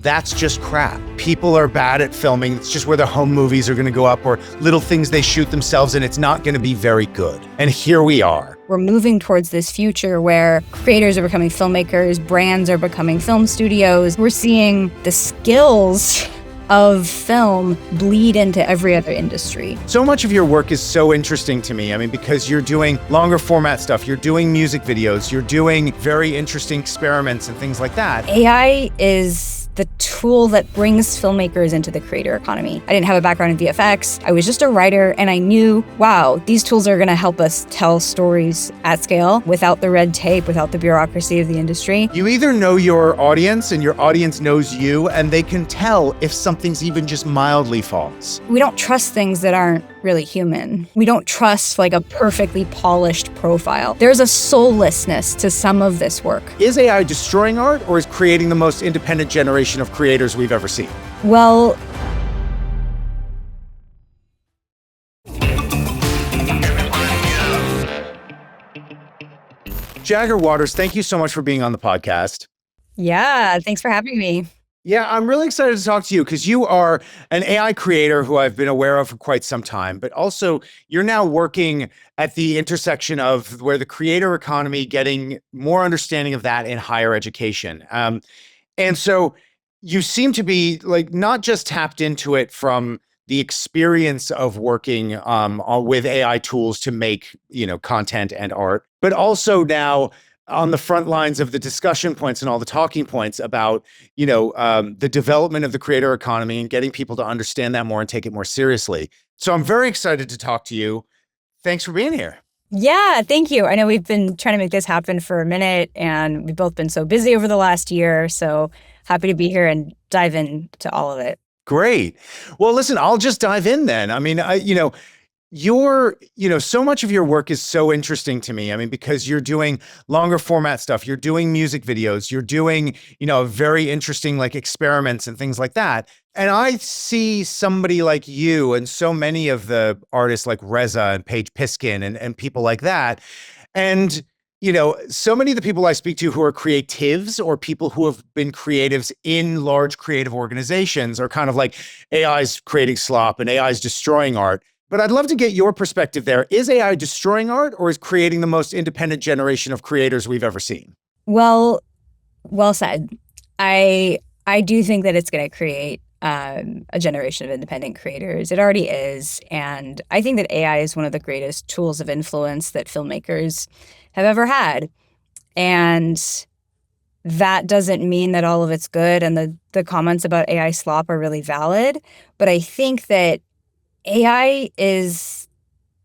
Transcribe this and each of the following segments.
that's just crap. People are bad at filming. It's just where their home movies are going to go up or little things they shoot themselves, and it's not going to be very good. And here we are. We're moving towards this future where creators are becoming filmmakers, brands are becoming film studios. We're seeing the skills of film bleed into every other industry. So much of your work is so interesting to me. I mean, because you're doing longer format stuff, you're doing music videos, you're doing very interesting experiments and things like that. AI is the tool that brings filmmakers into the creator economy. I didn't have a background in VFX. I was just a writer, and I knew, wow, these tools are gonna help us tell stories at scale without the red tape, without the bureaucracy of the industry. You either know your audience and your audience knows you, and they can tell if something's even just mildly false. We don't trust things that aren't really human. We don't trust like a perfectly polished profile. There's a soullessness to some of this work. Is AI destroying art, or is creating the most independent generation of creators we've ever seen? Well, Jagger Waters, thank you so much for being on the podcast. yeah, thanks for having me. Yeah, I'm really excited to talk to you because you are an AI creator who I've been aware of for quite some time, but also you're now working at the intersection of where the creator economy, getting more understanding of that in higher education. And so you seem to be like not just tapped into it from the experience of working with AI tools to make, content and art, but also now on the front lines of the discussion points and all the talking points about, the development of the creator economy and getting people to understand that more and take it more seriously. So I'm very excited to talk to you. Thanks for being here. Yeah, thank you. I know we've been trying to make this happen for a minute, and we've both been so busy over the last year. So happy to be here and dive into all of it. Great. Well, listen, I'll just dive in then. I mean, so much of your work is so interesting to me. I mean, because you're doing longer format stuff, you're doing music videos, you're doing, very interesting like experiments and things like that. And I see somebody like you and so many of the artists like Reza and Paige Piskin and people like that. And, so many of the people I speak to who are creatives or people who have been creatives in large creative organizations are kind of like AI's creating slop and AI's destroying art. But I'd love to get your perspective there. Is AI destroying art, or is creating the most independent generation of creators we've ever seen? Well said. I do think that it's going to create a generation of independent creators. It already is. And I think that AI is one of the greatest tools of influence that filmmakers have ever had. And that doesn't mean that all of it's good. And the comments about AI slop are really valid. But I think that AI is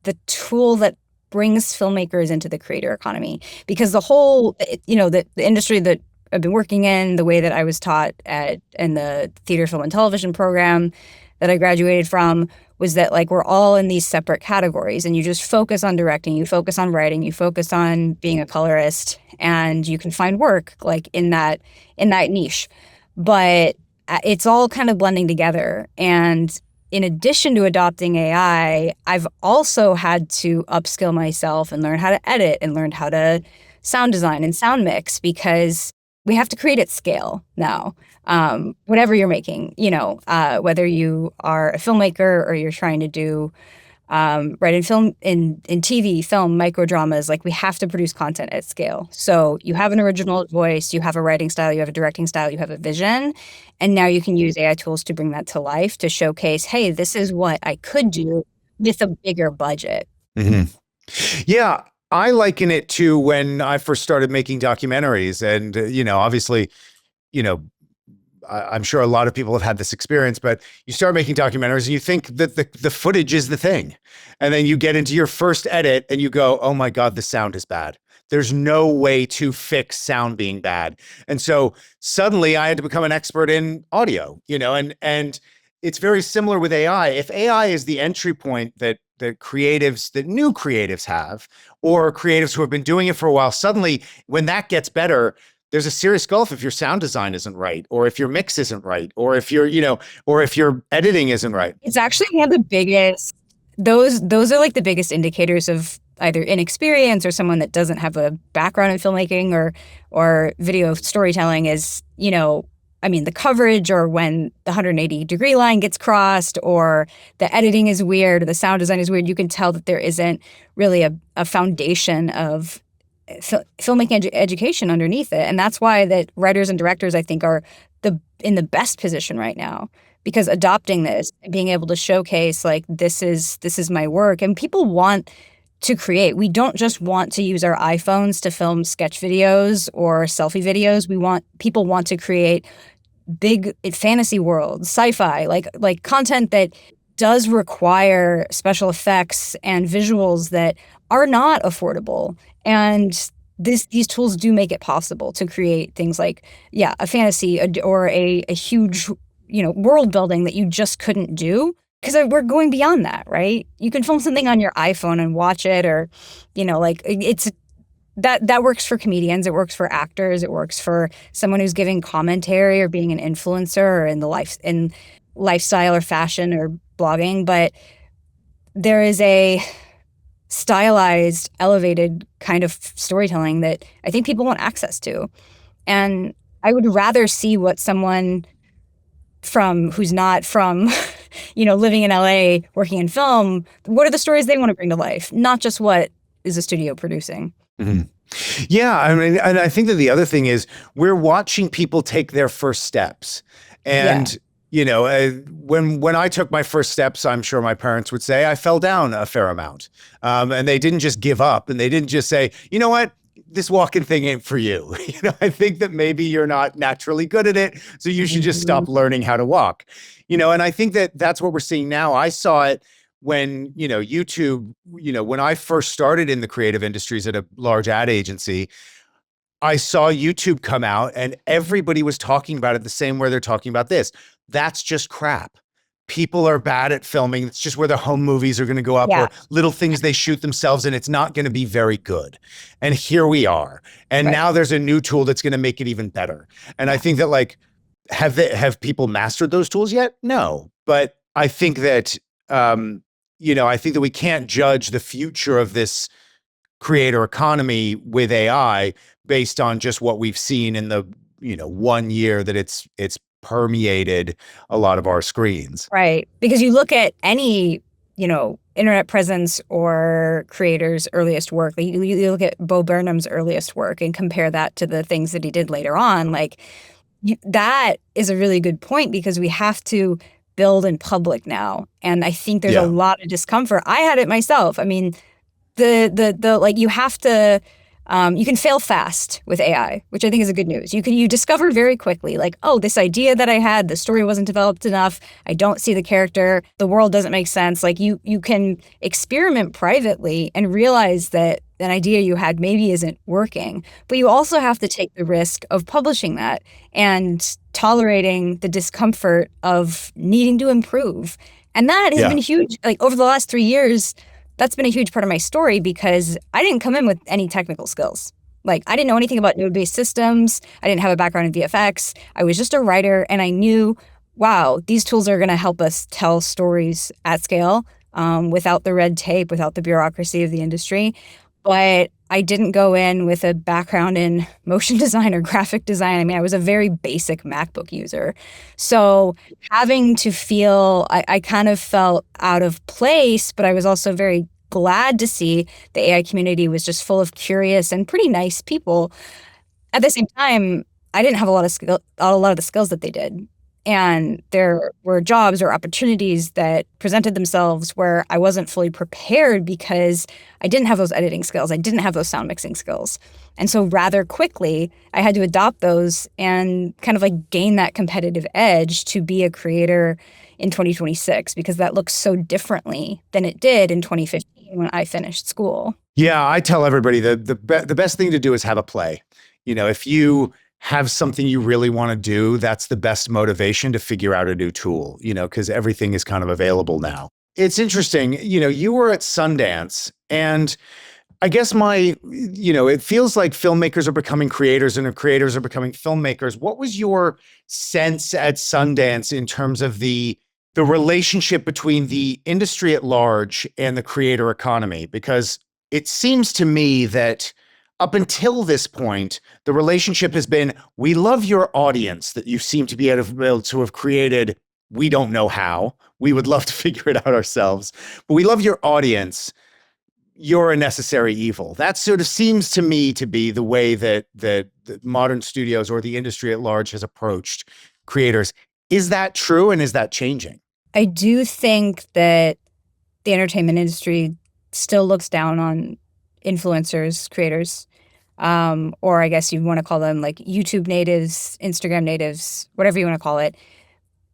the tool that brings filmmakers into the creator economy, because the whole, the industry that I've been working in, the way that I was taught in the theater, film, and television program that I graduated from was that like we're all in these separate categories, and you just focus on directing, you focus on writing, you focus on being a colorist, and you can find work like in that niche. But it's all kind of blending together. And in addition to adopting AI, I've also had to upskill myself and learn how to edit and learn how to sound design and sound mix, because we have to create at scale now. Whatever you're making, whether you are a filmmaker or you're trying to do write in film, in TV, film, microdramas, like we have to produce content at scale. So you have an original voice, you have a writing style, you have a directing style, you have a vision, and now you can use AI tools to bring that to life, to showcase, hey, this is what I could do with a bigger budget. Mm-hmm. Yeah, I liken it to when I first started making documentaries, and obviously, I'm sure a lot of people have had this experience, but you start making documentaries and you think that the footage is the thing. And then you get into your first edit and you go, oh my God, the sound is bad. There's no way to fix sound being bad. And so suddenly I had to become an expert in audio, and it's very similar with AI. If AI is the entry point that new creatives have, or creatives who have been doing it for a while, suddenly when that gets better, there's a serious gulf if your sound design isn't right, or if your mix isn't right, or if or if your editing isn't right. It's actually one of the biggest, those are like the biggest indicators of either inexperience or someone that doesn't have a background in filmmaking or video storytelling is, the coverage or when the 180-degree line gets crossed or the editing is weird or the sound design is weird, you can tell that there isn't really a foundation of filmmaking education underneath it. And that's why that writers and directors, I think, are in the best position right now, because adopting this and being able to showcase like this is my work, and people want to create. We don't just want to use our iPhones to film sketch videos or selfie videos. People want to create big fantasy worlds, sci-fi, like content that does require special effects and visuals that are not affordable. And these tools do make it possible to create things like, yeah, a fantasy or a huge, world building that you just couldn't do. Because we're going beyond that, right? You can film something on your iPhone and watch it, or, it's that works for comedians. It works for actors. It works for someone who's giving commentary or being an influencer or in lifestyle or fashion or blogging. But there is a stylized, elevated kind of storytelling that I think people want access to. And I would rather see what someone who's not from, living in LA, working in film, what are the stories they want to bring to life, not just what is a studio producing. Mm-hmm. Yeah, and I think that the other thing is we're watching people take their first steps. And when I took my first steps, I'm sure my parents would say I fell down a fair amount. And they didn't just give up, and they didn't just say, you know what, this walking thing ain't for you. I think that maybe you're not naturally good at it, so you should just stop learning how to walk. And I think that that's what we're seeing now. I saw it when, YouTube, when I first started in the creative industries at a large ad agency, I saw YouTube come out and everybody was talking about it the same way they're talking about this. That's just crap. People are bad at filming. It's just where the home movies are going to go up, or little things they shoot themselves, and it's not going to be very good. And here we are. And now there's a new tool that's going to make it even better. And I think that, like, have people mastered those tools yet? No. But I think that, I think that we can't judge the future of this creator economy with AI based on just what we've seen in the, 1 year that it's permeated a lot of our screens. Right. Because you look at any, internet presence or creator's earliest work, like you look at Bo Burnham's earliest work and compare that to the things that he did later on, that is a really good point, because we have to build in public now. And I think there's a lot of discomfort. I had it myself. I mean, you have to, you can fail fast with AI, which I think is a good news. You discover very quickly, like, oh, this idea that I had, the story wasn't developed enough. I don't see the character. The world doesn't make sense. Like you can experiment privately and realize that an idea you had maybe isn't working, but you also have to take the risk of publishing that and tolerating the discomfort of needing to improve. And that has been huge. Like over the last 3 years, that's been a huge part of my story, because I didn't come in with any technical skills. Like I didn't know anything about node-based systems. I didn't have a background in VFX. I was just a writer, and I knew, wow, these tools are going to help us tell stories at scale without the red tape, without the bureaucracy of the industry. But I didn't go in with a background in motion design or graphic design. I mean, I was a very basic MacBook user. So having to I kind of felt out of place, but I was also very glad to see the AI community was just full of curious and pretty nice people. At the same time, I didn't have a lot of the skills that they did. And there were jobs or opportunities that presented themselves where I wasn't fully prepared because I didn't have those editing skills. I didn't have those sound mixing skills. And so rather quickly, I had to adopt those and kind of like gain that competitive edge to be a creator in 2026, because that looks so differently than it did in 2015 when I finished school. Yeah, I tell everybody that the best thing to do is have a play. If you have something you really want to do, that's the best motivation to figure out a new tool, because everything is kind of available now. It's interesting, you were at Sundance, and I guess it feels like filmmakers are becoming creators and creators are becoming filmmakers. What was your sense at Sundance in terms of the relationship between the industry at large and the creator economy? Because it seems to me that up until this point, the relationship has been, we love your audience that you seem to be able to have created. We don't know how. We would love to figure it out ourselves, but we love your audience. You're a necessary evil. That sort of seems to me to be the way that modern studios or the industry at large has approached creators. Is that true, and is that changing? I do think that the entertainment industry still looks down on influencers, creators, or I guess you want to call them like YouTube natives, Instagram natives, whatever you want to call it.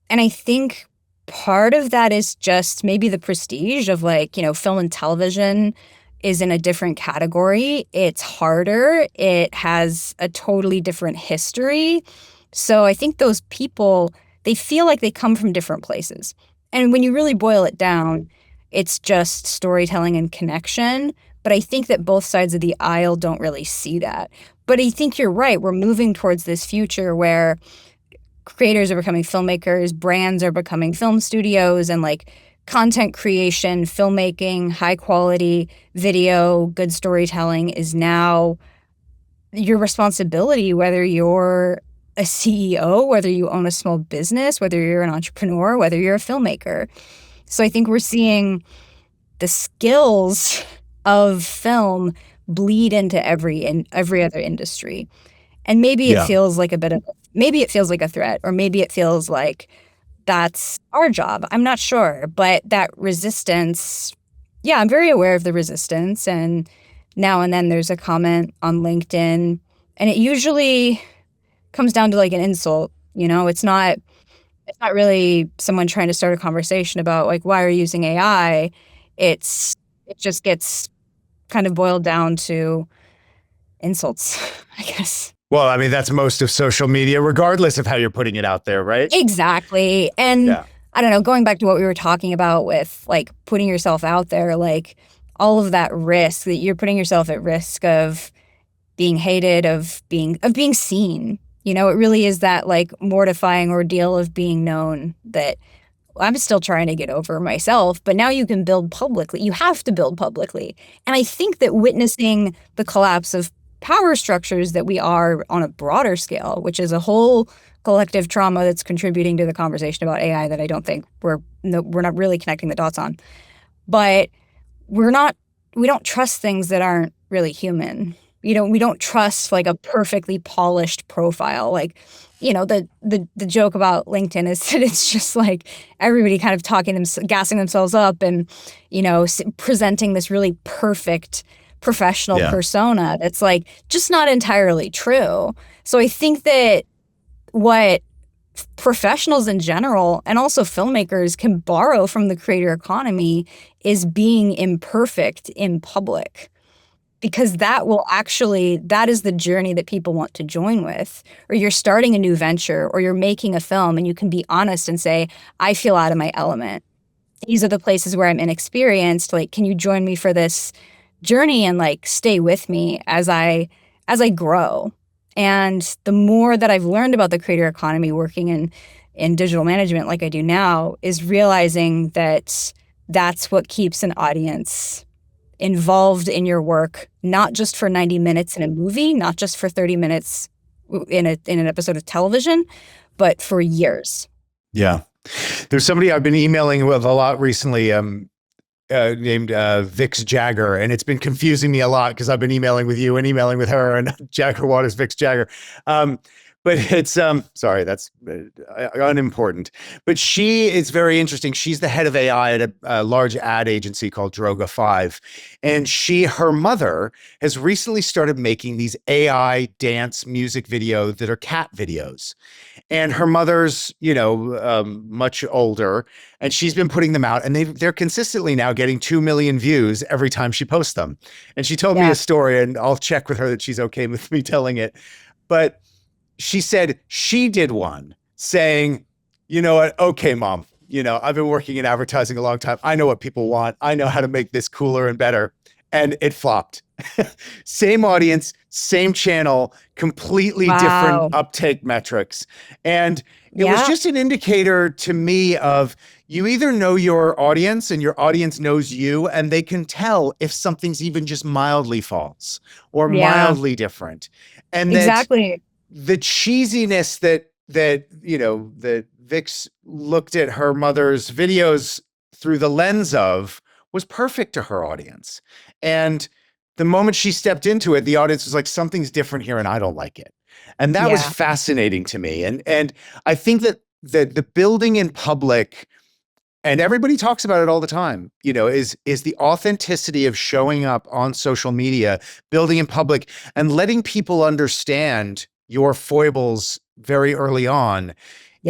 And I think part of that is just maybe the prestige of like, film and television is in a different category. It's harder. It has a totally different history. So I think those people, they feel like they come from different places. And when you really boil it down, it's just storytelling and connection. But I think that both sides of the aisle don't really see that. But I think you're right. We're moving towards this future where creators are becoming filmmakers, brands are becoming film studios, and like content creation, filmmaking, high quality video, good storytelling is now your responsibility, whether you're a CEO, whether you own a small business, whether you're an entrepreneur, whether you're a filmmaker. So I think we're seeing the skills of film bleed into every other industry. And maybe it feels like maybe it feels like a threat, or maybe it feels like that's our job. I'm not sure. But that resistance, yeah, I'm very aware of the resistance. And now and then there's a comment on LinkedIn, and it usually comes down to like an insult. It's not really someone trying to start a conversation about like, why are you using AI? It just gets kind of boiled down to insults, I guess. Well, I mean, that's most of social media, regardless of how you're putting it out there, right? Exactly. And I don't know, going back to what we were talking about with like putting yourself out there, like all of that risk that you're putting yourself at risk of being hated, of being seen. It really is that like mortifying ordeal of being known that I'm still trying to get over myself, but now you can build publicly. You have to build publicly. And I think that witnessing the collapse of power structures that we are on a broader scale, which is a whole collective trauma that's contributing to the conversation about AI that I don't think we're not really connecting the dots on. But we don't trust things that aren't really human. We don't trust like a perfectly polished profile. Like, the joke about LinkedIn is that it's just like everybody kind of gassing themselves up and, presenting this really perfect professional persona that's like just not entirely true. So I think that what professionals in general and also filmmakers can borrow from the creator economy is being imperfect in public. Because that is the journey that people want to join with. Or you're starting a new venture, or you're making a film and you can be honest and say, I feel out of my element. These are the places where I'm inexperienced. Like, can you join me for this journey and like stay with me as I grow? And the more that I've learned about the creator economy working in digital management like I do now, is realizing that that's what keeps an audience involved in your work, not just for 90 minutes in a movie, not just for 30 minutes in an episode of television, but for years. Yeah. There's somebody I've been emailing with a lot recently, named Vix Jagger, and it's been confusing me a lot because I've been emailing with you and emailing with her, and Jagger Waters, Vix Jagger. But it's sorry, that's unimportant. But she is very interesting. She's the head of AI at a large ad agency called Droga 5, and her mother has recently started making these AI dance music videos that are cat videos. And her mother's, much older, and she's been putting them out, and they're consistently now getting 2 million views every time she posts them. And she told me a story, and I'll check with her that she's okay with me telling it. But she said she did one saying, you know what? Okay, mom, I've been working in advertising a long time. I know what people want. I know how to make this cooler and better. And it flopped. Same audience, same channel, completely different Wow. uptake metrics. And it was Yeah. just an indicator to me of you either know your audience and your audience knows you, and they can tell if something's even just mildly false or Yeah. mildly different. And that Exactly. the cheesiness that Vix looked at her mother's videos through the lens of was perfect to her audience. And the moment she stepped into it, the audience was like, something's different here and I don't like it. And that was Yeah. fascinating to me. And I think that the building in public, and everybody talks about it all the time, is the authenticity of showing up on social media, building in public, and letting people understand your foibles very early on is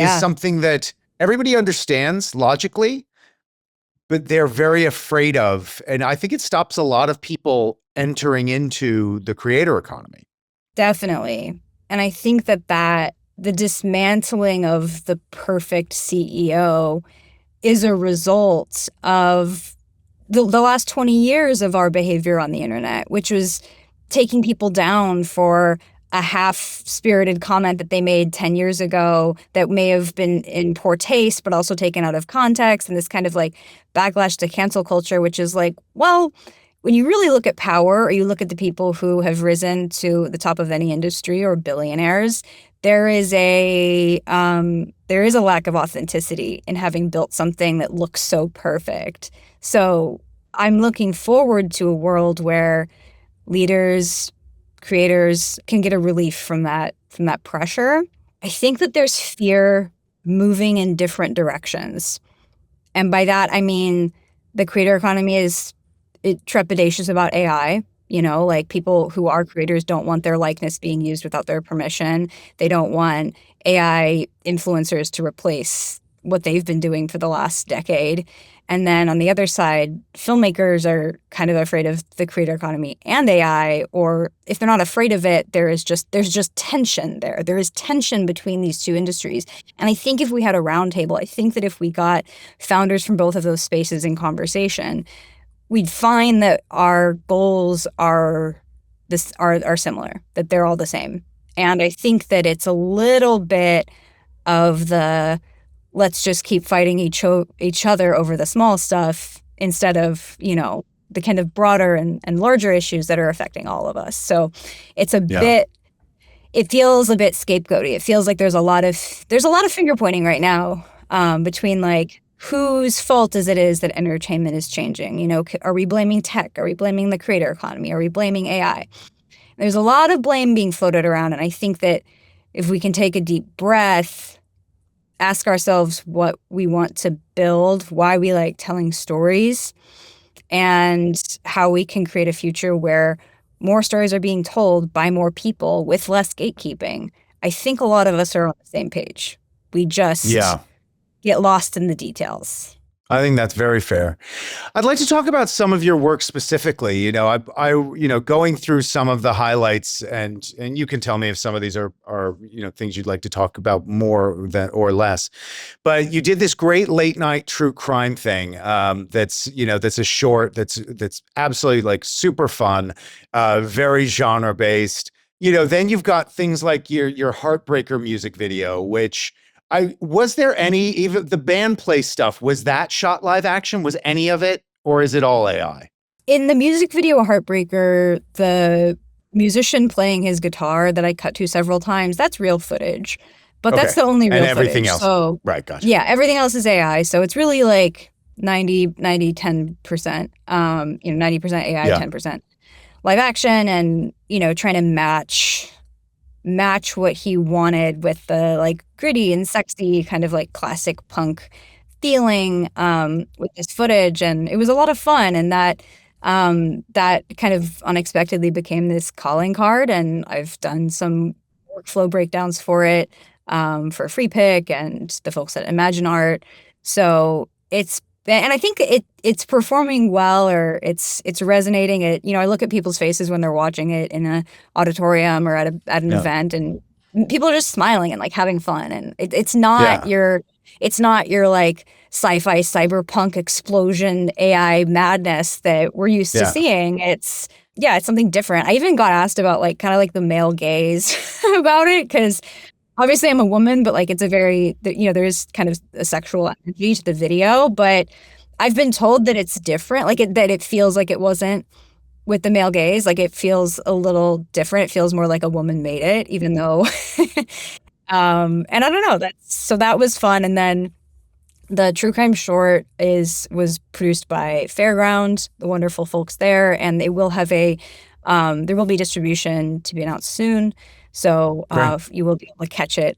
Yeah. something that everybody understands logically, but they're very afraid of. And I think it stops a lot of people entering into the creator economy. Definitely. And I think that the dismantling of the perfect CEO is a result of the last 20 years of our behavior on the internet, which was taking people down for a half-spirited comment that they made 10 years ago that may have been in poor taste, but also taken out of context, and this kind of like backlash to cancel culture, which is like, well, when you really look at power, or you look at the people who have risen to the top of any industry or billionaires, there is a lack of authenticity in having built something that looks so perfect. So I'm looking forward to a world where leaders, creators can get a relief from that pressure. I think that there's fear moving in different directions. And by that I mean the creator economy is trepidatious about AI. Like people who are creators don't want their likeness being used without their permission. They don't want AI influencers to replace what they've been doing for the last decade. And then on the other side, filmmakers are kind of afraid of the creator economy and AI, or if they're not afraid of it, there's just tension there. There is tension between these two industries. And I think if we had a roundtable, I think that if we got founders from both of those spaces in conversation, we'd find that our goals are similar, that they're all the same. And I think that it's a little bit of the let's just keep fighting each other over the small stuff instead of, the kind of broader and larger issues that are affecting all of us. So it's Yeah. it feels a bit scapegoaty. It feels like there's a lot of finger pointing right now, between like whose fault is that entertainment is changing? Are we blaming tech? Are we blaming the creator economy? Are we blaming AI? There's a lot of blame being floated around, and I think that if we can take a deep breath, ask ourselves what we want to build, why we like telling stories, and how we can create a future where more stories are being told by more people with less gatekeeping. I think a lot of us are on the same page. We just Yeah. get lost in the details. I think that's very fair. I'd like to talk about some of your work specifically. Going through some of the highlights, and you can tell me if some of these are things you'd like to talk about more than or less. But you did this great late night true crime thing. That's a short that's absolutely like super fun, very genre based. Then you've got things like your Heartbreaker music video, which was there any, even the band play stuff, was that shot live action? Was any of it, or is it all AI? In the music video Heartbreaker, the musician playing his guitar that I cut to several times, that's real footage. But that's Okay. the only And real everything footage. else. So Right. Gotcha. yeah, everything else is AI. So it's really like 10%, 90% AI, Yeah. 10% live action, and, trying to match what he wanted with the like gritty and sexy kind of like classic punk feeling, with this footage. And it was a lot of fun, and that kind of unexpectedly became this calling card, and I've done some workflow breakdowns for it, for Free Pick and the folks at Imagine Art. So and I think it's performing well, or it's resonating. I look at people's faces when they're watching it in an auditorium or at an Yeah. event, and people are just smiling and like having fun. And it's not Yeah. your like sci-fi cyberpunk explosion AI madness that we're used to Yeah. seeing. It's yeah, it's something different. I even got asked about like kind of like the male gaze about it because obviously I'm a woman, but like it's a very, there's kind of a sexual energy to the video, but I've been told that it's different, like that it feels like it wasn't with the male gaze, like it feels a little different. It feels more like a woman made it, even though, and I don't know, that was fun. And then the true crime short was produced by Fairground, the wonderful folks there, and they will have there will be distribution to be announced soon. So Great. you will be able to catch it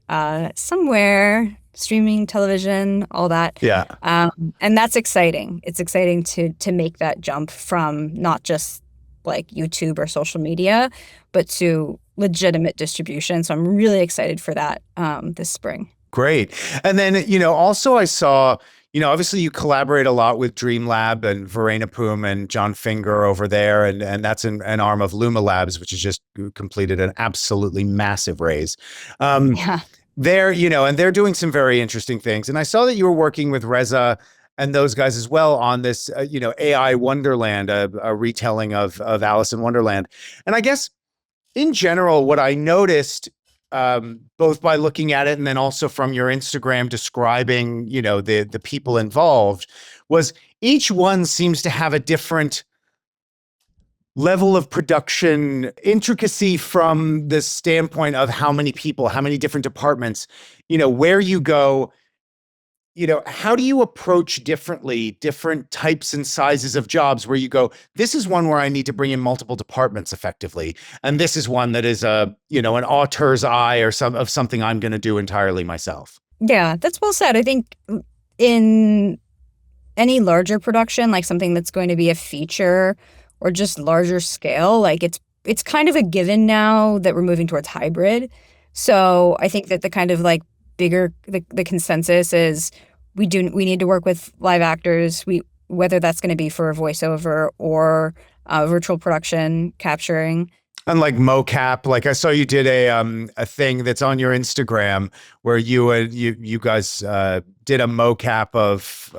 somewhere, streaming, television, all that. Yeah. And that's exciting. It's exciting to make that jump from not just like YouTube or social media, but to legitimate distribution. So I'm really excited for that this spring. Great. And then, also I saw, obviously you collaborate a lot with Dreamlab and Verena Poom and John Finger over there. And that's an arm of Luma Labs, which has just completed an absolutely massive raise. Yeah. And they're doing some very interesting things. And I saw that you were working with Reza and those guys as well on this, AI Wonderland, a retelling of Alice in Wonderland. And I guess in general, what I noticed, both by looking at it and then also from your Instagram describing, the people involved, was each one seems to have a different level of production intricacy from the standpoint of how many people, how many different departments, where you go. How do you approach different types and sizes of jobs where you go, this is one where I need to bring in multiple departments effectively. And this is one that is an auteur's eye or something I'm going to do entirely myself. Yeah, that's well said. I think in any larger production, like something that's going to be a feature or just larger scale, like it's kind of a given now that we're moving towards hybrid. So I think that the kind of like bigger, the consensus is we need to work with live actors, whether that's going to be for a voiceover or virtual production capturing. And like mocap, like I saw you did a thing that's on your Instagram where you guys did a mocap of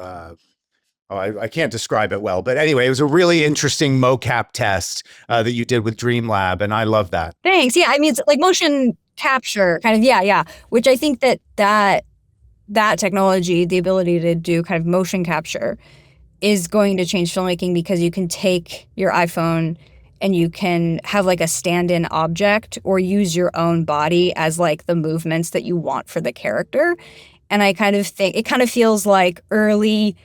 I can't describe it well, but anyway, it was a really interesting mocap test that you did with Dreamlab, and I love that. Thanks. Yeah, I mean it's like motion capture, kind of. Yeah. Which I think that technology, the ability to do kind of motion capture, is going to change filmmaking because you can take your iPhone and you can have like a stand-in object or use your own body as like the movements that you want for the character. And I kind of think it kind of feels like early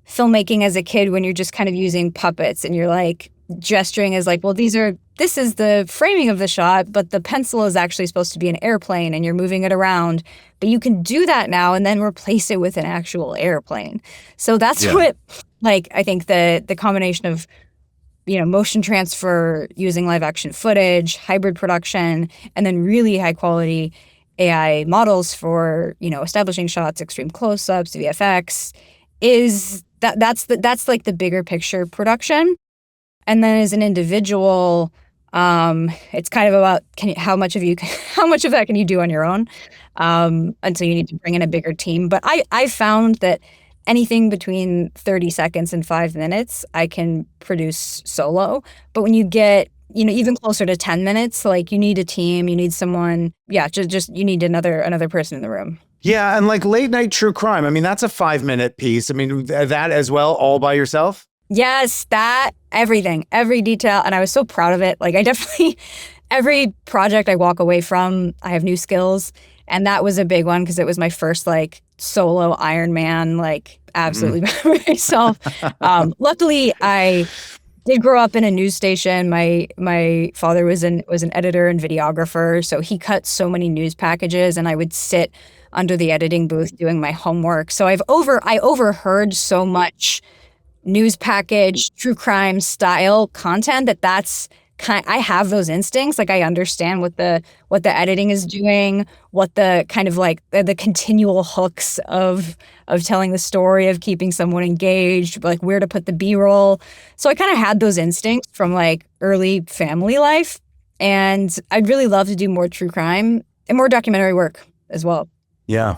filmmaking as a kid when you're just kind of using puppets and you're like gesturing as like, well, this is the framing of the shot, but the pencil is actually supposed to be an airplane and you're moving it around. But you can do that now and then replace it with an actual airplane. So that's what, like, I think the combination of, motion transfer, using live action footage, hybrid production, and then really high quality AI models for, establishing shots, extreme close-ups, VFX, that's like the bigger picture production. And then as an individual, it's kind of about how much of that can you do on your own, until you need to bring in a bigger team. But I found that anything between 30 seconds and 5 minutes, I can produce solo. But when you get, even closer to 10 minutes, like you need a team, you need someone, just you need another person in the room. Yeah, and like late night true crime, I mean, that's a 5-minute piece. I mean, that as well, all by yourself? Yes, everything, every detail. And I was so proud of it. Like I definitely, every project I walk away from, I have new skills. And that was a big one because it was my first like solo Iron Man, like absolutely by myself. Luckily, I did grow up in a news station. My father was an editor and videographer. So he cut so many news packages and I would sit under the editing booth doing my homework. So I overheard so much news package, true crime style content that's I have those instincts. Like I understand what the editing is doing, what the kind of like the continual hooks of telling the story, of keeping someone engaged, like where to put the B-roll. So I kind of had those instincts from like early family life. And I'd really love to do more true crime and more documentary work as well. Yeah.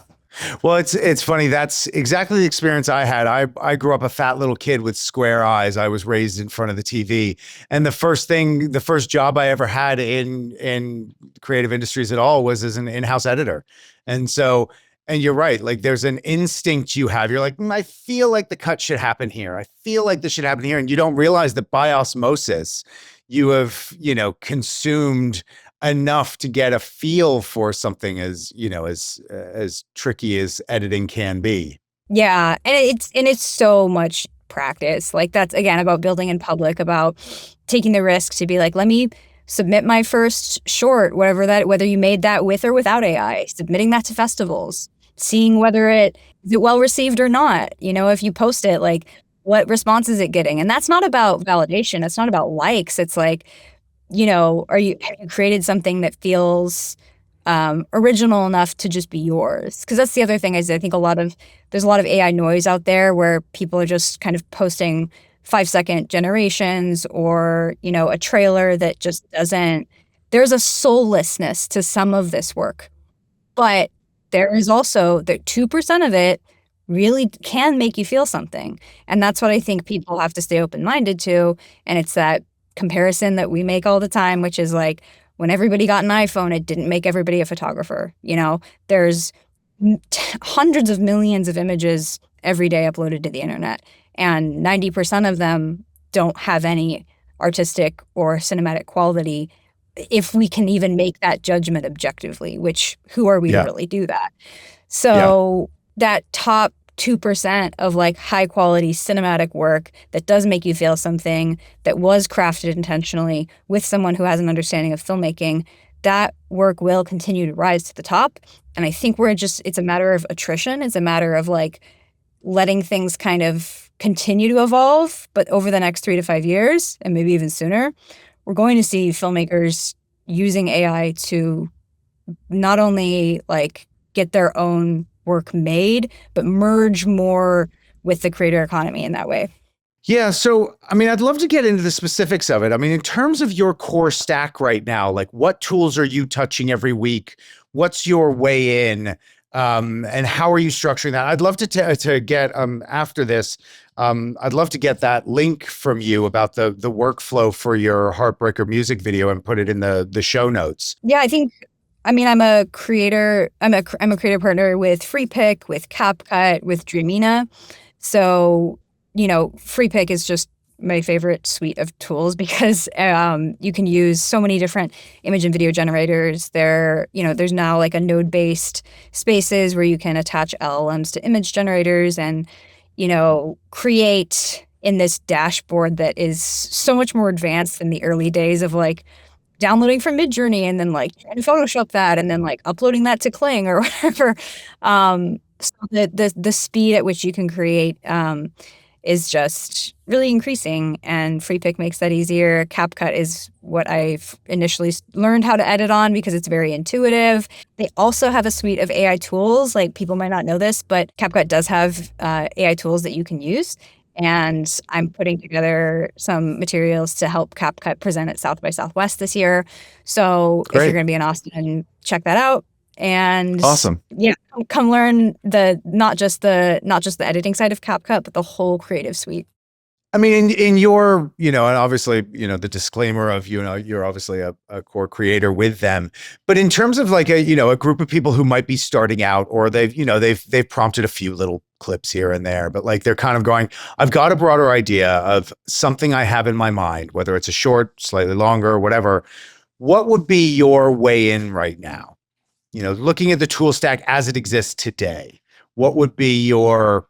Well, it's funny. That's exactly the experience I had. I grew up a fat little kid with square eyes. I was raised in front of the TV, and the first job I ever had in creative industries at all was as an in-house editor. And so, and you're right. Like, there's an instinct you have. You're like, I feel like the cut should happen here. I feel like this should happen here, and you don't realize that by osmosis, you have consumed enough to get a feel for something as as tricky as editing can be. Yeah, and it's so much practice. Like that's again about building in public, about taking the risk to be like, let me submit my first short, whether you made that with or without AI, submitting that to festivals, seeing whether it is it well received or not. If you post it, like what response is it getting? And that's not about validation. It's not about likes. It's like, have you created something that feels original enough to just be yours? Because that's the other thing is I think there's a lot of AI noise out there where people are just kind of posting 5-second generations or, a trailer that just doesn't, there's a soullessness to some of this work. But there is also the 2% of it really can make you feel something. And that's what I think people have to stay open-minded to. And it's that comparison that we make all the time, which is like, when everybody got an iPhone, it didn't make everybody a photographer. There's hundreds of millions of images every day uploaded to the internet, and 90% of them don't have any artistic or cinematic quality, if we can even make that judgment objectively, which who are we to Yeah. really do that? So that top 2% of like high quality cinematic work that does make you feel something, that was crafted intentionally with someone who has an understanding of filmmaking, that work will continue to rise to the top. And I think it's a matter of attrition. It's a matter of like letting things kind of continue to evolve. But over the next 3 to 5 years, and maybe even sooner, we're going to see filmmakers using AI to not only like get their own work made, but merge more with the creator economy in that way. Yeah. So, I mean, I'd love to get into the specifics of it. I mean, in terms of your core stack right now, like what tools are you touching every week? What's your way in? And how are you structuring that? I'd love to get after this. I'd love to get that link from you about the workflow for your Heartbreaker music video and put it in the show notes. Yeah, I'm a creator. I'm a creator partner with FreePick, with CapCut, with Dreamina. So, FreePick is just my favorite suite of tools because you can use so many different image and video generators. There's now like a node-based spaces where you can attach LLMs to image generators and, create in this dashboard that is so much more advanced than the early days of like downloading from Midjourney and then like trying to Photoshop that and then like uploading that to Kling or whatever. So the speed at which you can create is just really increasing, and FreePick makes that easier. CapCut is what I've initially learned how to edit on because it's very intuitive. They also have a suite of AI tools. Like people might not know this, but CapCut does have AI tools that you can use. And I'm putting together some materials to help CapCut present at South by Southwest this year. So if you're going to be in Austin, check that out. And awesome. Yeah, come learn not just the editing side of CapCut, but the whole creative suite. I mean, in your, and obviously, the disclaimer of, you're obviously a core creator with them, but in terms of like a group of people who might be starting out, or they've prompted a few little clips here and there, but like they're kind of going, I've got a broader idea of something I have in my mind, whether it's a short, slightly longer, whatever. What would be your way in right now? Looking at the tool stack as it exists today, what would be your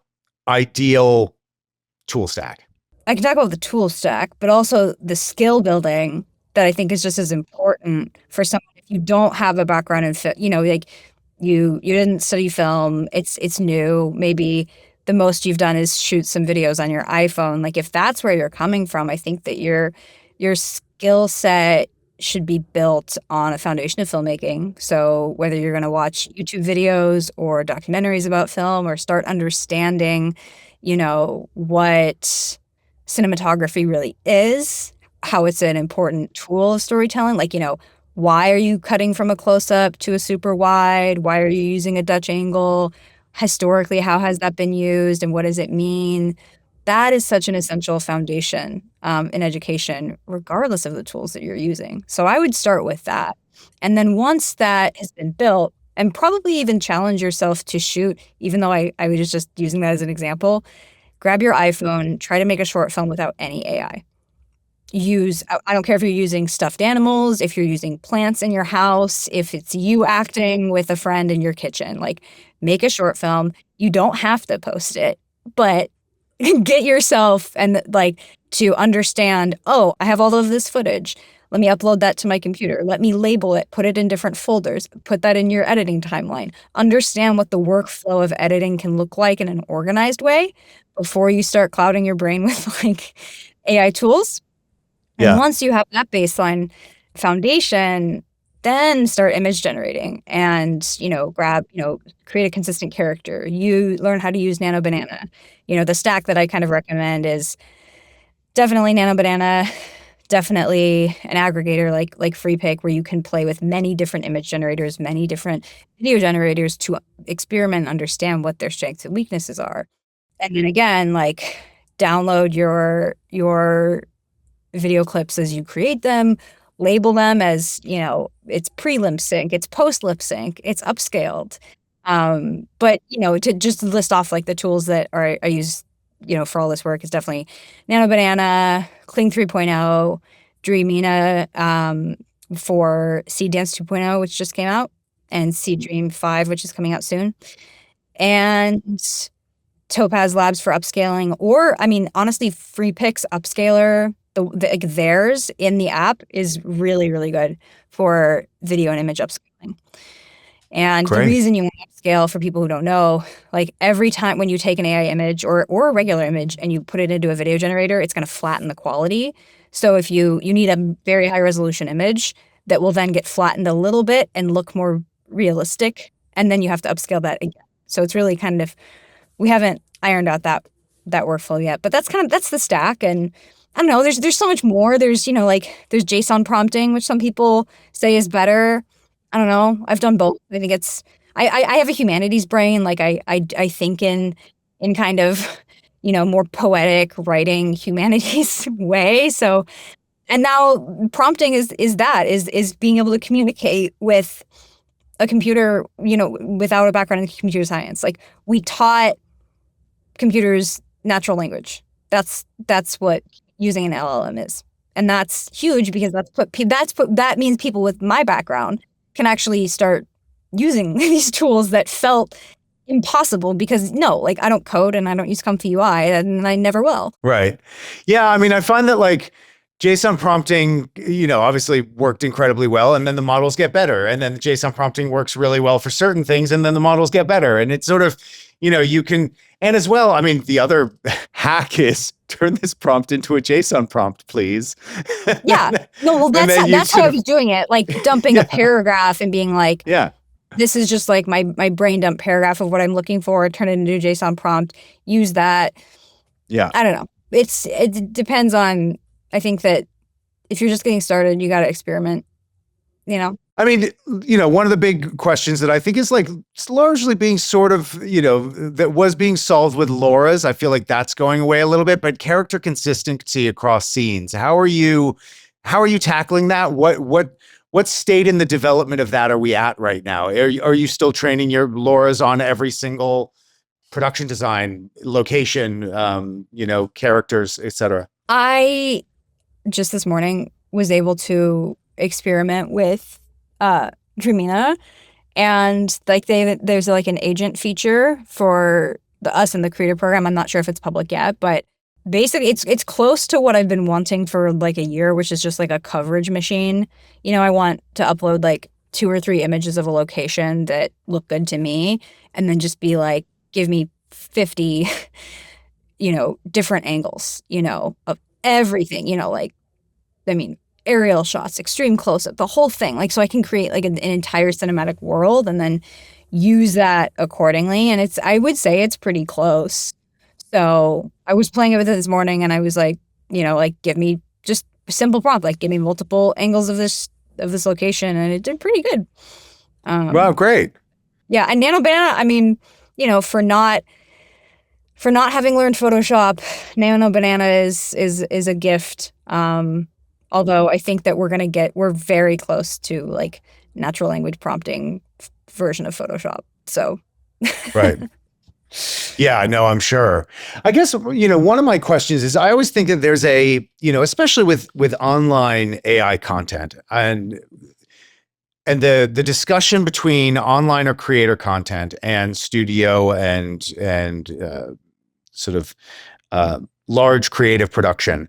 ideal tool stack? I can talk about the tool stack, but also the skill building that I think is just as important for someone if you don't have a background in film, like you didn't study film, it's new. Maybe the most you've done is shoot some videos on your iPhone. Like if that's where you're coming from, I think that your skill set should be built on a foundation of filmmaking. So whether you're going to watch YouTube videos or documentaries about film or start understanding, what cinematography really is, how it's an important tool of storytelling. Like, why are you cutting from a close-up to a super wide? Why are you using a Dutch angle? historically, how has that been used and what does it mean? That is such an essential foundation in education, regardless of the tools that you're using. So I would start with that. And then once that has been built, and probably even challenge yourself to shoot, even though I was just using that as an example, grab your iPhone, try to make a short film without any AI. I don't care if you're using stuffed animals, if you're using plants in your house, if it's you acting with a friend in your kitchen, like make a short film. You don't have to post it, but get yourself and like to understand, oh, I have all of this footage. Let me upload that to my computer. Let me label it, put it in different folders, put that in your editing timeline. Understand what the workflow of editing can look like in an organized way before you start clouding your brain with like AI tools. And Yeah. once you have that baseline foundation, then start image generating and, create a consistent character. You learn how to use Nano Banana. The stack that I kind of recommend is definitely Nano Banana, definitely an aggregator like FreePick, where you can play with many different image generators, many different video generators to experiment and understand what their strengths and weaknesses are. And then again, like download your video clips as you create them, label them as, it's pre-lip sync, it's post-lip sync, it's upscaled. But, to just list off like the tools that I use, for all this work is definitely Nano Banana, Kling 3.0, Dreamina, for Dance 2.0, which just came out, and Dream 5, which is coming out soon. And Topaz Labs for upscaling, or honestly, FreePick's upscaler, like theirs in the app is really, really good for video and image upscaling. And the reason you want to upscale, for people who don't know, like every time when you take an AI image or a regular image and you put it into a video generator, it's going to flatten the quality. So if you need a very high resolution image that will then get flattened a little bit and look more realistic, and then you have to upscale that again. So it's really kind of, we haven't ironed out that workflow yet, but that's the stack. And I don't know, there's so much more. There's, there's JSON prompting, which some people say is better. I don't know. I've done both. I think I have a humanities brain. Like I think in kind of, more poetic writing humanities way. So, and now prompting is being able to communicate with a computer, without a background in computer science. Like we taught computers natural language. That's what using an LLM is. And that's huge because that means people with my background can actually start using these tools that felt impossible because I don't code and I don't use Comfy UI and I never will. Right. Yeah. I find that like JSON prompting, obviously worked incredibly well, and then the models get better. And then the JSON prompting works really well for certain things, and then the models get better. And it's sort of, you can, and as well, the other hack is turn this prompt into a JSON prompt, please. Yeah. No, well, that's how I was doing it, like dumping a paragraph and being like, this is just like my brain dump paragraph of what I'm looking for, turn it into a JSON prompt, use that. Yeah. I don't know. It depends on, I think that if you're just getting started, you got to experiment, one of the big questions that I think is like largely being sort of, that was being solved with LoRa's. I feel like that's going away a little bit, but character consistency across scenes. How are you tackling that? What state in the development of that are we at right now? Are you still training your LoRa's on every single production design, location, characters, et cetera? I just this morning was able to experiment with Dreamina, and like there's like an agent feature for us in the creator program. I'm not sure if it's public yet, but basically it's close to what I've been wanting for like a year, which is just like a coverage machine. I want to upload like 2 or 3 images of a location that look good to me, and then just be like, give me 50 different angles, of everything, aerial shots, extreme close-up, the whole thing. Like, so I can create like an entire cinematic world and then use that accordingly. And I would say it's pretty close. So I was playing with it this morning and I was like, give me just a simple prompt, like give me multiple angles of this location. And it did pretty good. Wow, great. Yeah. And Nano Banana, for not having learned Photoshop, Nano Banana is a gift. Although I think that we're very close to like natural language prompting version of Photoshop. So Right. Yeah, no, I'm sure. I guess, one of my questions is I always think that there's especially with online AI content and the discussion between online or creator content and studio and sort of large creative production.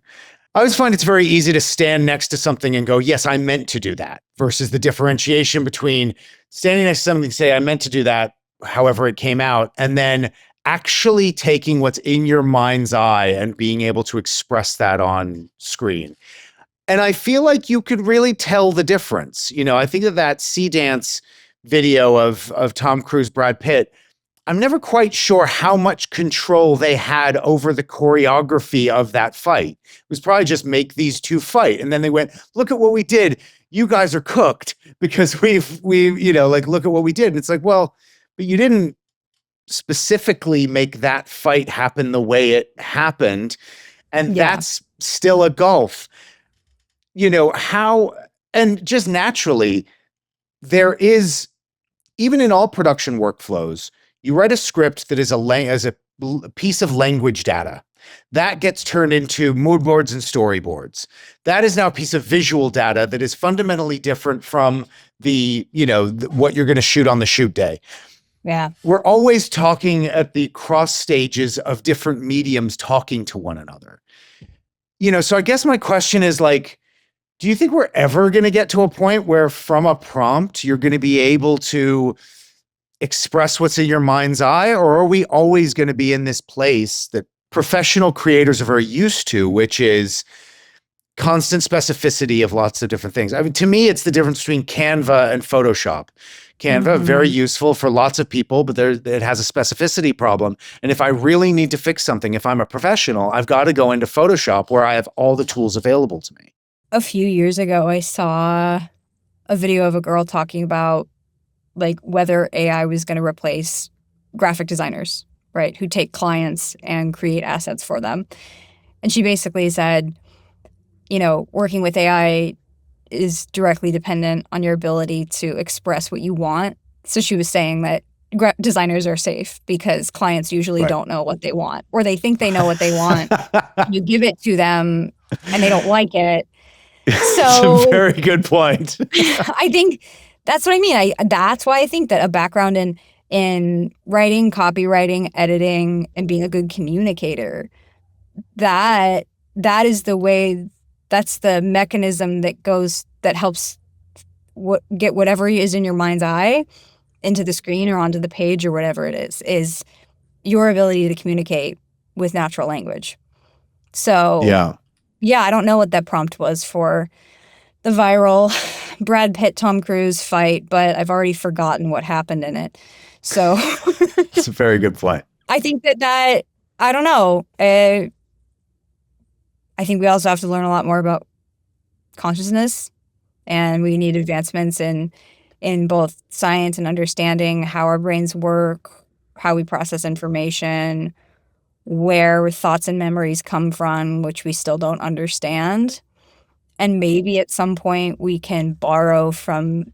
I always find it's very easy to stand next to something and go, yes, I meant to do that, versus the differentiation between standing next to something and say, I meant to do that, however it came out, and then actually taking what's in your mind's eye and being able to express that on screen. And I feel like you could really tell the difference. I think that Sundance video of Tom Cruise, Brad Pitt, I'm never quite sure how much control they had over the choreography of that fight. It was probably just make these two fight. And then they went, look at what we did. You guys are cooked because we look at what we did. And it's like, well, but you didn't specifically make that fight happen the way it happened. And that's still a gulf. And just naturally, there is, even in all production workflows, you write a script that is as a piece of language data. That gets turned into mood boards and storyboards. That is now a piece of visual data that is fundamentally different from what you're going to shoot on the shoot day. Yeah. We're always talking at the cross stages of different mediums talking to one another. So I guess my question is like, do you think we're ever going to get to a point where from a prompt, you're going to be able to express what's in your mind's eye? Or are we always going to be in this place that professional creators are very used to, which is constant specificity of lots of different things? I mean, to me, it's the difference between Canva and Photoshop. Canva, very useful for lots of people, but it has a specificity problem. And if I really need to fix something, if I'm a professional, I've got to go into Photoshop where I have all the tools available to me. A few years ago, I saw a video of a girl talking about like whether AI was going to replace graphic designers, right? Who take clients and create assets for them. And she basically said, working with AI is directly dependent on your ability to express what you want. So she was saying that designers are safe because clients usually don't know what they want, or they think they know what they want. You give it to them and they don't like it. So it's a very good point. I think that's what I mean. That's why I think that a background in writing, copywriting, editing, and being a good communicator, that is the way, that's the mechanism that helps get whatever is in your mind's eye into the screen or onto the page or whatever it is your ability to communicate with natural language. So yeah, I don't know what that prompt was for the viral Brad Pitt, Tom Cruise fight, but I've already forgotten what happened in it. So it's a very good point. I think that I don't know. I think we also have to learn a lot more about consciousness, and we need advancements in both science and understanding how our brains work, how we process information, where thoughts and memories come from, which we still don't understand. And maybe at some point we can borrow from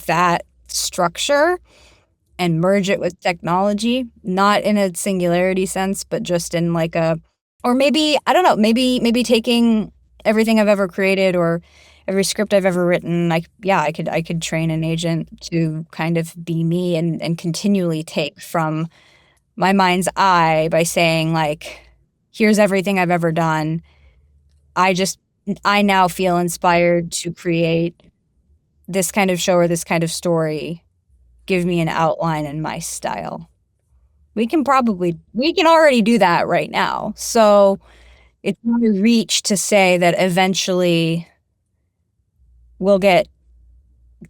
that structure and merge it with technology, not in a singularity sense, but just in like or maybe, I don't know, maybe taking everything I've ever created or every script I've ever written, I could train an agent to kind of be me and continually take from my mind's eye by saying like, here's everything I've ever done. I now feel inspired to create this kind of show or this kind of story. Give me an outline in my style. We can already do that right now. So it's not a reach to say that eventually we'll get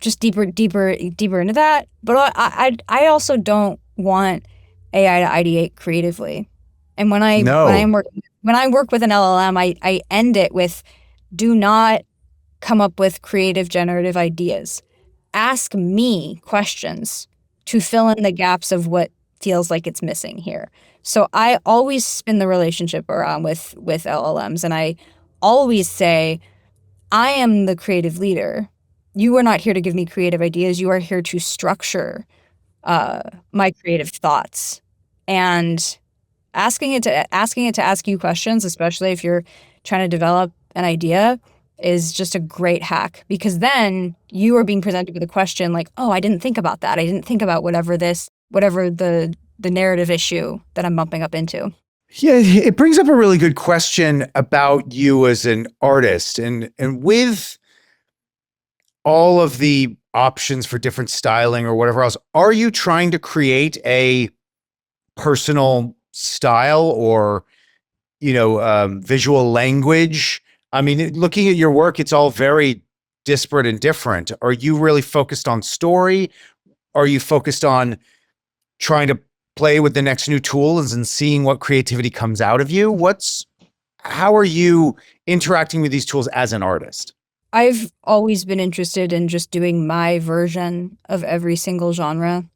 just deeper into that. But I also don't want AI to ideate creatively. And when I work with an LLM, I end it with, do not come up with creative generative ideas. Ask me questions to fill in the gaps of what feels like it's missing here. So I always spin the relationship around with LLMs, and I always say, I am the creative leader. You are not here to give me creative ideas. You are here to structure my creative thoughts. And asking it to ask you questions, especially if you're trying to develop an idea, is just a great hack, because then you are being presented with a question like, oh, I didn't think about that. I didn't think about whatever the narrative issue that I'm bumping up into. Yeah, it brings up a really good question about you as an artist, and with all of the options for different styling or whatever else, are you trying to create a personal style or visual language? I mean, looking at your work, it's all very disparate and different. Are you really focused on story? Are you focused on trying to play with the next new tools and seeing what creativity comes out of you? How are you interacting with these tools as an artist? I've always been interested in just doing my version of every single genre,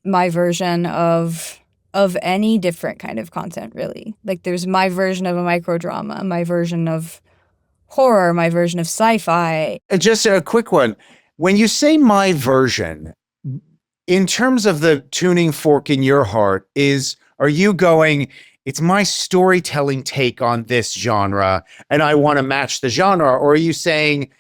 my version of any different kind of content, really. Like, there's my version of a microdrama, my version of horror, my version of sci-fi. Just a quick one. When you say my version, in terms of the tuning fork in your heart, are you going, it's my storytelling take on this genre and I want to match the genre? Or are you saying,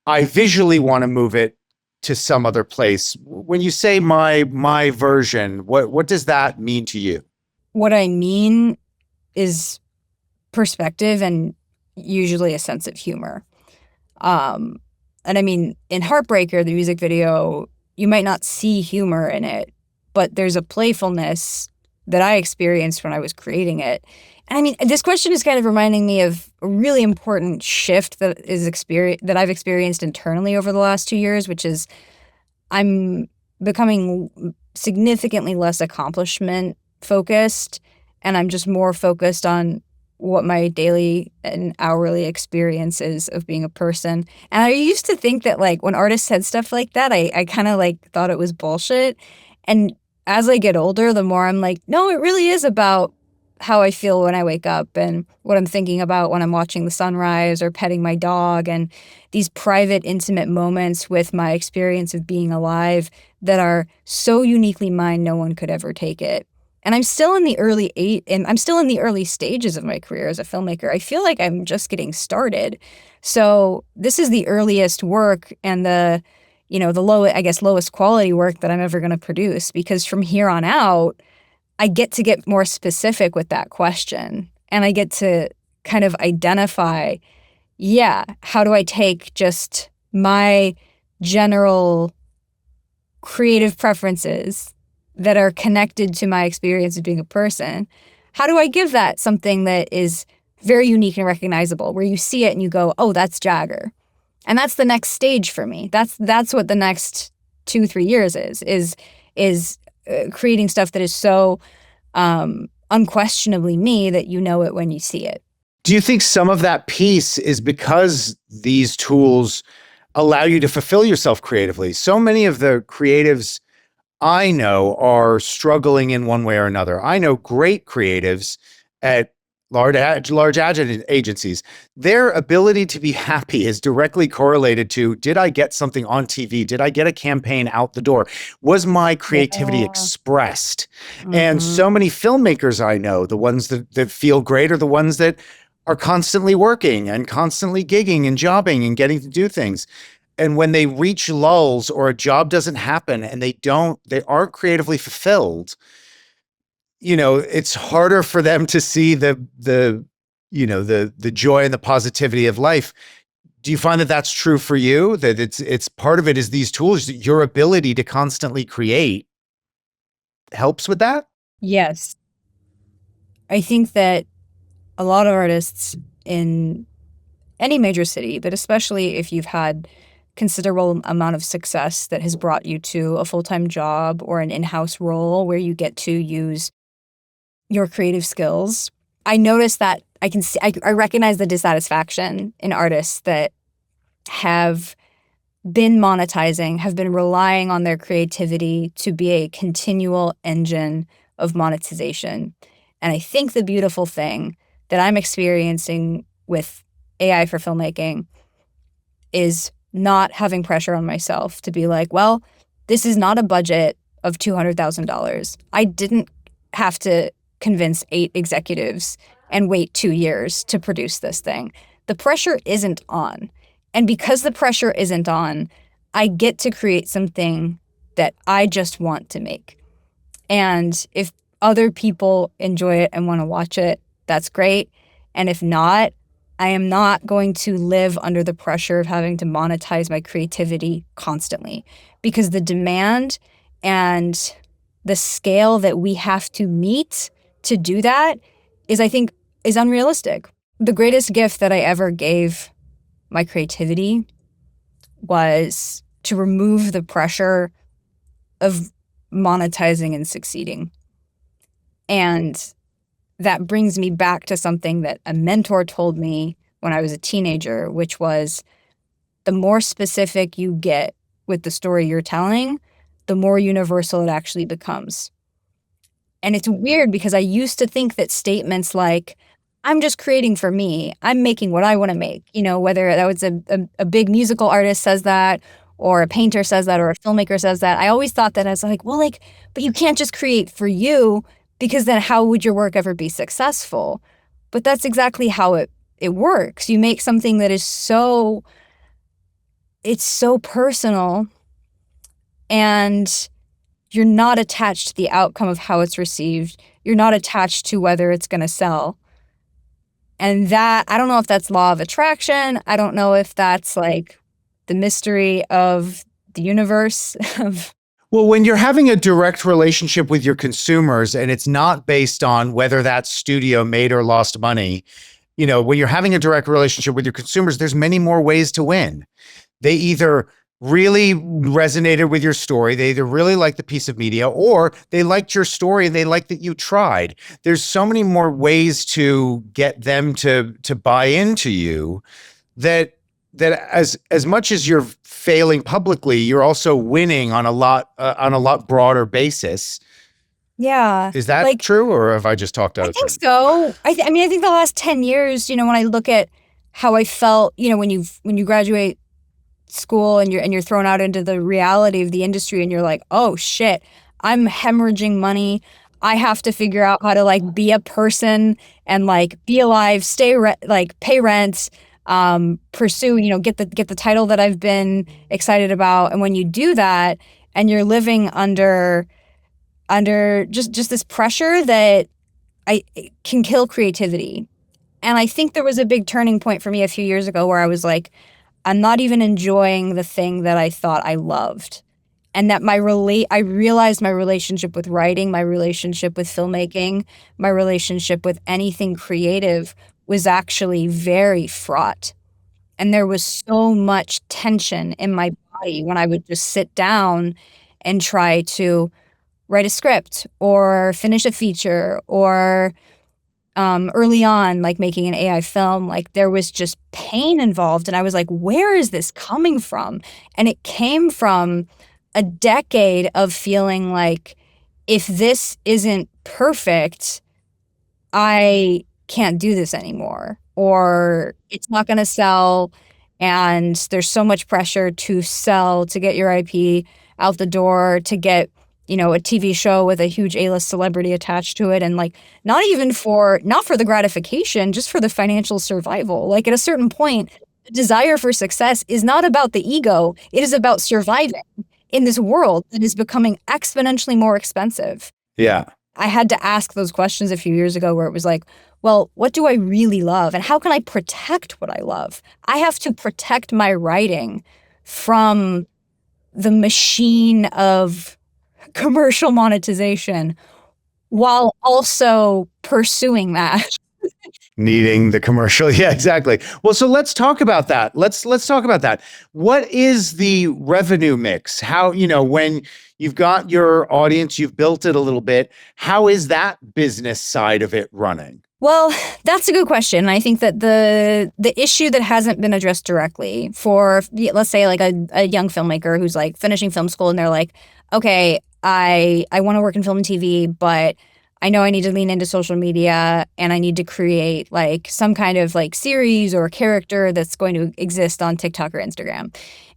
I visually want to move it to some other place? When you say my version, what does that mean to you? What I mean is perspective and usually a sense of humor. Um, and I mean, in Heartbreaker, the music video, you might not see humor in it, but there's a playfulness that I experienced when I was creating it. And I mean, this question is kind of reminding me of a really important shift that I've experienced internally over the last 2 years, which is I'm becoming significantly less accomplishment focused, and I'm just more focused on what my daily and hourly experience is of being a person. And I used to think that, like, when artists said stuff like that, I kind of like thought it was bullshit. And as I get older, the more I'm like, no, it really is about how I feel when I wake up and what I'm thinking about when I'm watching the sunrise or petting my dog, and these private, intimate moments with my experience of being alive that are so uniquely mine, no one could ever take it. And I'm still in the early stages of my career as a filmmaker. I feel like I'm just getting started. So this is the earliest work and lowest quality work that I'm ever going to produce, because from here on out, I get to get more specific with that question, and I get to kind of identify, how do I take just my general creative preferences that are connected to my experience of being a person? How do I give that something that is very unique and recognizable, where you see it and you go, oh, that's Jagger? And that's the next stage for me. That's what the next 2-3 years is creating stuff that is so unquestionably me that you know it when you see it. Do you think some of that piece is because these tools allow you to fulfill yourself creatively? So many of the creatives I know are struggling in one way or another. I know great creatives at large agencies. Their ability to be happy is directly correlated to, did I get something on TV? Did I get a campaign out the door? Was my creativity Yeah. expressed? And Mm-hmm. so many filmmakers I know, the ones that feel great are the ones that are constantly working and constantly gigging and jobbing and getting to do things. And when they reach lulls or a job doesn't happen and they aren't creatively fulfilled, it's harder for them to see the joy and the positivity of life. Do you find that that's true for you? That it's part of it is these tools, your ability to constantly create helps with that? Yes. I think that a lot of artists in any major city, but especially if you've had considerable amount of success that has brought you to a full-time job or an in-house role where you get to use your creative skills, I notice that I recognize the dissatisfaction in artists that have been monetizing have been relying on their creativity to be a continual engine of monetization. And I think the beautiful thing that I'm experiencing with AI for filmmaking is not having pressure on myself to be like, well, this is not a budget of $200,000. I didn't have to convince 8 executives and wait 2 years to produce this thing. The pressure isn't on. And because the pressure isn't on, I get to create something that I just want to make. And if other people enjoy it and want to watch it, that's great. And if not, I am not going to live under the pressure of having to monetize my creativity constantly, because the demand and the scale that we have to meet to do that is, I think, is unrealistic. The greatest gift that I ever gave my creativity was to remove the pressure of monetizing and succeeding. And that brings me back to something that a mentor told me when I was a teenager, which was the more specific you get with the story you're telling, the more universal it actually becomes. And it's weird because I used to think that statements like, I'm just creating for me, I'm making what I want to make, whether that was a big musical artist says that, or a painter says that, or a filmmaker says that, I always thought that as like, well, like, but you can't just create for you, because then how would your work ever be successful? But that's exactly how it works. You make something that is it's so personal, and you're not attached to the outcome of how it's received. You're not attached to whether it's going to sell. And that, I don't know if that's law of attraction. I don't know if that's like the mystery of the universe of. Well, when you're having a direct relationship with your consumers and it's not based on whether that studio made or lost money, when you're having a direct relationship with your consumers, there's many more ways to win. They either really resonated with your story, they either really liked the piece of media, or they liked your story and they liked that you tried. There's so many more ways to get them to buy into you that as much as you're failing publicly, you're also winning on a lot broader basis. Yeah. Is that true, or have I just talked out I of think turn? so. I think the last 10 years, when I look at how I felt, when you graduate school and you're thrown out into the reality of the industry and you're like, oh shit, I'm hemorrhaging money. I have to figure out how to like be a person and like be alive, pay rent, pursue, get the title that I've been excited about. And when you do that and you're living under just this pressure that it can kill creativity. And I think there was a big turning point for me a few years ago where I was like, I'm not even enjoying the thing that I thought I loved. And that I realized my relationship with writing, my relationship with filmmaking, my relationship with anything creative was actually very fraught. And there was so much tension in my body when I would just sit down and try to write a script or finish a feature, or early on, like making an AI film, like there was just pain involved. And I was like, where is this coming from? And it came from a decade of feeling like, if this isn't perfect, I can't do this anymore, or it's not going to sell. And there's so much pressure to sell, to get your IP out the door, to get, a TV show with a huge A-list celebrity attached to it. And like, not for the gratification, just for the financial survival. Like at a certain point, the desire for success is not about the ego. It is about surviving in this world that is becoming exponentially more expensive. Yeah. I had to ask those questions a few years ago where it was like, well, what do I really love? And how can I protect what I love? I have to protect my writing from the machine of commercial monetization while also pursuing that. Needing the commercial. Yeah, exactly. Well, so let's talk about that. Let's talk about that. What is the revenue mix? How, when you've got your audience, you've built it a little bit, how is that business side of it running? Well, that's a good question. I think that the issue that hasn't been addressed directly for, let's say, like a young filmmaker who's like finishing film school and they're like, okay, I want to work in film and TV, but I know I need to lean into social media and I need to create like some kind of like series or character that's going to exist on TikTok or Instagram.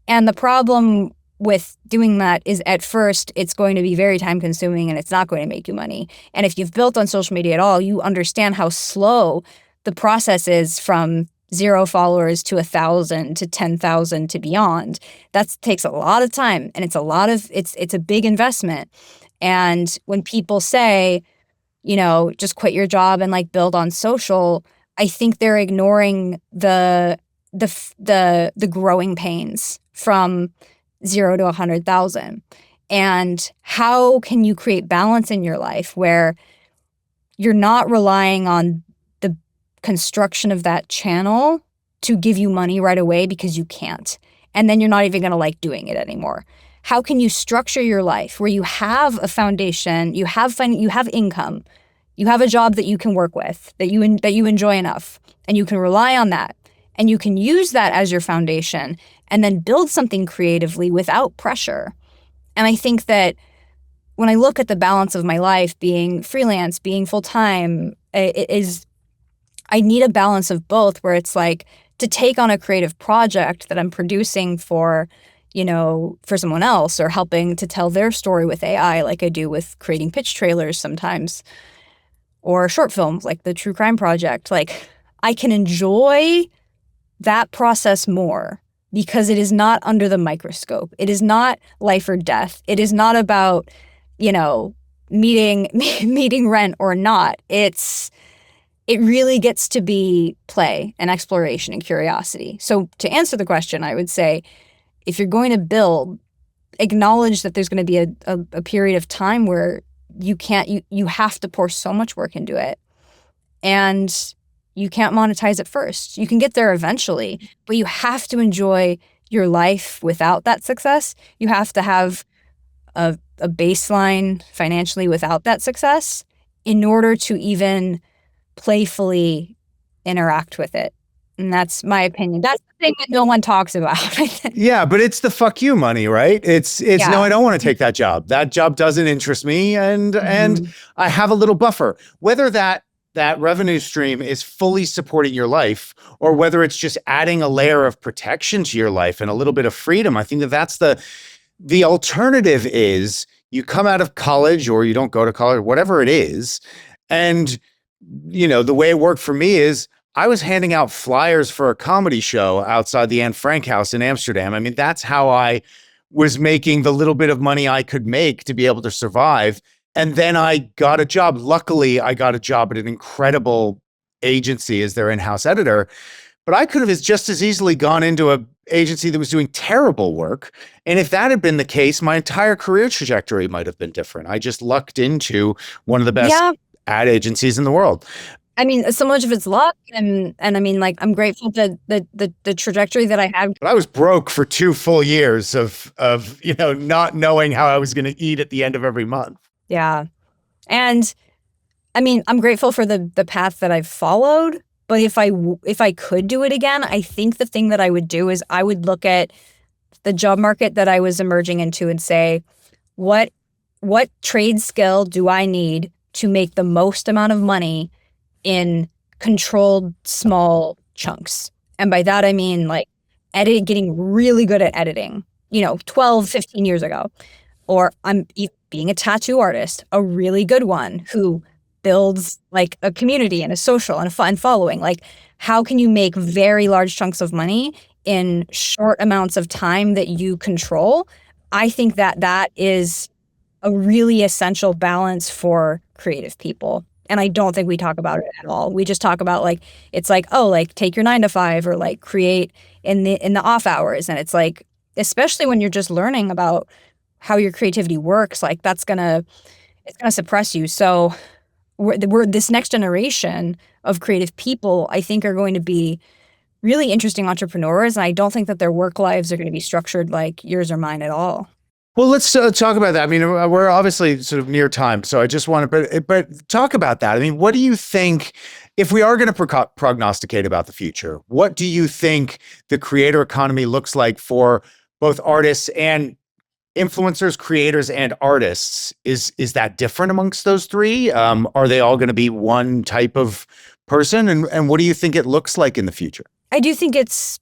And the problem with doing that is at first it's going to be very time consuming and it's not going to make you money. And if you've built on social media at all, you understand how slow the process is from 0 followers to 1,000 to 10,000 to beyond. That takes a lot of time and it's a big investment. And when people say, just quit your job and like build on social, I think they're ignoring the growing pains from 0 to 100,000. And how can you create balance in your life where you're not relying on the construction of that channel to give you money right away because you can't. And then you're not even going to like doing it anymore. How can you structure your life where you have a foundation, you have income, you have a job that you can work with, that you enjoy enough, and you can rely on that, and you can use that as your foundation and then build something creatively without pressure. And I think that when I look at the balance of my life, being freelance, being full-time, I need a balance of both where it's like to take on a creative project that I'm producing for someone else or helping to tell their story with AI like I do with creating pitch trailers sometimes or short films like the True Crime Project. Like I can enjoy that process more because it is not under the microscope. It is not life or death. It is not about, meeting rent or not. It really gets to be play and exploration and curiosity. So to answer the question, I would say, if you're going to build, acknowledge that there's going to be a period of time where you have to pour so much work into it and you can't monetize it first. You can get there eventually, but you have to enjoy your life without that success. You have to have a baseline financially without that success in order to even playfully interact with it. And that's my opinion. That's the thing that no one talks about. Yeah, but it's the fuck you money, right? It's no, I don't want to take that job. That job doesn't interest me, and I have a little buffer. Whether that revenue stream is fully supporting your life or whether it's just adding a layer of protection to your life and a little bit of freedom, I think that's the alternative is you come out of college or you don't go to college, whatever it is. And, the way it worked for me is I was handing out flyers for a comedy show outside the Anne Frank house in Amsterdam. I mean, that's how I was making the little bit of money I could make to be able to survive. And then I got a job. Luckily, I got a job at an incredible agency as their in-house editor. But I could have just as easily gone into an agency that was doing terrible work. And if that had been the case, my entire career trajectory might have been different. I just lucked into one of the best ad agencies in the world. I mean, so much of it's luck, and I mean, like, I'm grateful that the trajectory that I had. But I was broke for 2 full years of not knowing how I was going to eat at the end of every month. Yeah. And I mean, I'm grateful for the path that I've followed, but if I could do it again, I think the thing that I would do is I would look at the job market that I was emerging into and say, what trade skill do I need to make the most amount of money in controlled small chunks? And by that, I mean like getting really good at editing, 12, 15 years ago. Or I'm being a tattoo artist, a really good one who builds like a community and a social and a fun following. Like, how can you make very large chunks of money in short amounts of time that you control? I think that is a really essential balance for creative people. And I don't think we talk about it at all. We just talk about like, it's like, oh, like take your 9 to 5 or like create in the off hours. And it's like, especially when you're just learning about how your creativity works, like it's gonna suppress you. So we're this next generation of creative people, I think, are going to be really interesting entrepreneurs. And I don't think that their work lives are going to be structured like yours or mine at all. Well, let's talk about that. I mean, we're obviously sort of near time, so I just want to, but talk about that. I mean, what do you think if we are going to prognosticate about the future, what do you think the creator economy looks like for both artists and influencers, creators, and artists? Is that different amongst those three? Are they all going to be one type of person? And what do you think it looks like in the future? I do think it's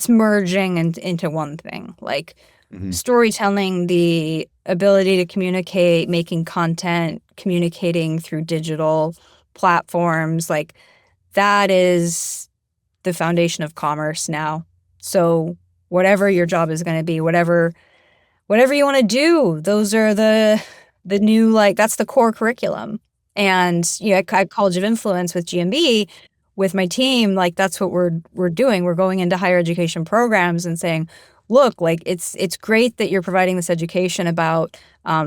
merging into one thing, like storytelling, the ability to communicate, making content, communicating through digital platforms, like that is the foundation of commerce now. So whatever your job is going to be, whatever you want to do, those are the new, like, that's the core curriculum. And at College of Influence with GMB, with my team, like that's what we're doing. We're going into higher education programs and saying, look, like it's great that you're providing this education about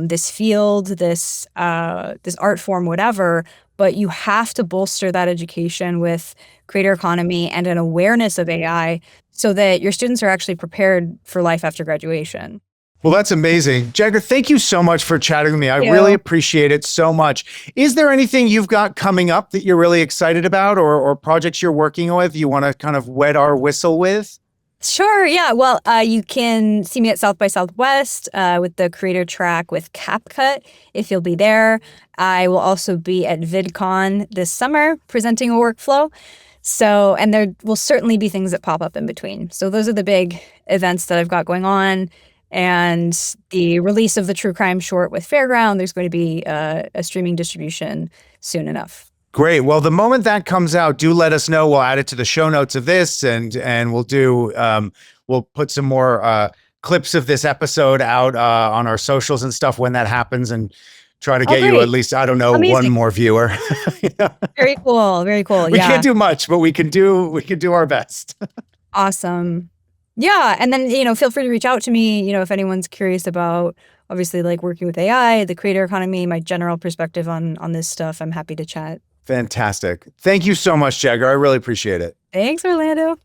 this field, this art form, whatever, but you have to bolster that education with creator economy and an awareness of AI so that your students are actually prepared for life after graduation. Well, that's amazing. Jagger, thank you so much for chatting with me. I really appreciate it so much. Is there anything you've got coming up that you're really excited about, or projects you're working with you want to kind of wet our whistle with? Sure. Yeah. Well, you can see me at South by Southwest with the creator track with CapCut, if you'll be there. I will also be at VidCon this summer presenting a workflow. So, and there will certainly be things that pop up in between. So those are the big events that I've got going on. And the release of the true crime short with Fairground, there's going to be a streaming distribution soon enough. Great. Well, the moment that comes out, do let us know. We'll add it to the show notes of this, and we'll put some more clips of this episode out on our socials and stuff when that happens, and try to get you at least, I don't know, one more viewer. Very cool. Very cool. We can't do much, but we can do our best. Awesome. Yeah. And then, feel free to reach out to me, if anyone's curious about, obviously, like working with AI, the creator economy, my general perspective on this stuff. I'm happy to chat. Fantastic. Thank you so much, Jagger. I really appreciate it. Thanks, Orlando.